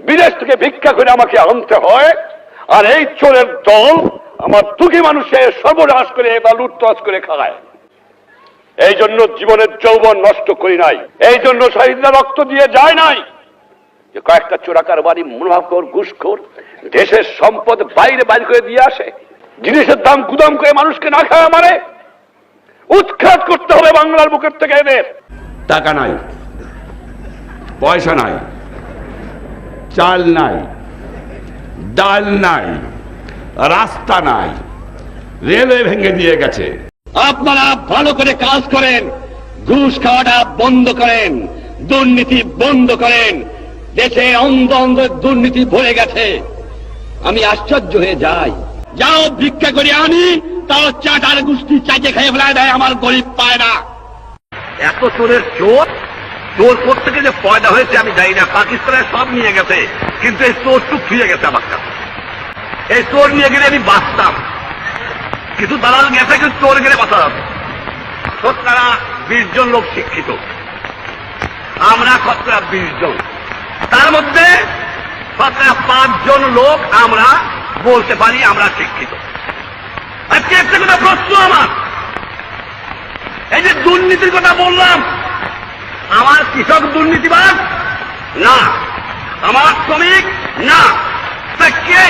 বিদেশ থেকে ভিক্ষা করে আমাকে আনতে হয়, আর এই চোরের দল আমার দুঃখী মানুষের সর্বনাশ করে বা লুটতরাজ করে খায়। এই জন্য জীবনের যৌবন নষ্ট করি নাই, এই জন্য শহীদরা রক্ত দিয়ে যায় নাই যে কয়েকটা চোরাকার বাড়ি মুনাফাখোর ঘুষখোর দেশের সম্পদ বাইরে বাইর করে দিয়ে আসে, জিনিসের দাম গুদাম করে মানুষকে না খাওয়া মারে। উৎখাত করতে হবে বাংলার বুকের থেকে এদের। টাকা নাই, পয়সা নাই, চাল নাই, ডাল নাই, রাস্তা নাই, রেলওয়ে ভেঙে দিয়ে গেছে। আপনারা ভালো করে কাজ করেন, ঘুষ খাওয়াটা বন্ধ করেন, দুর্নীতি বন্ধ করেন। দেশে অন্ধ অন্ধ দুর্নীতি ভরে গেছে। আমি আশ্চর্য হয়ে যাই, যাও ভিক্ষা করে আনি, তাও চাটার গুষ্টি চাইতে খেয়ে ফেলায় দেয়, আমার গরিব পায় না। এত চোরের চোর, চোর কোথেকে যে পয়দা হয়েছে আমি জানি না। পাকিস্তানের সব নিয়ে গেছে, কিন্তু এই চোরটুক ফিরে গেছে আমার কাছে। এই চোর নিয়ে গেলে আমি বাঁচতাম, কিন্তু দালাল গেছে, কিন্তু চোর গেলে বাঁচা যাবে। শতকরা 20 জন লোক শিক্ষিত, আমরা শতকরা 20 জন, তার মধ্যে শতকরা 5 জন লোক আমরা বলতে পারি আমরা শিক্ষিত। আজকে একটা কথা প্রশ্ন আমার, এই যে দুর্নীতির কথা বললাম, আমার কৃষক দুর্নীতিবাজ না, আমার শ্রমিক না, তা কে?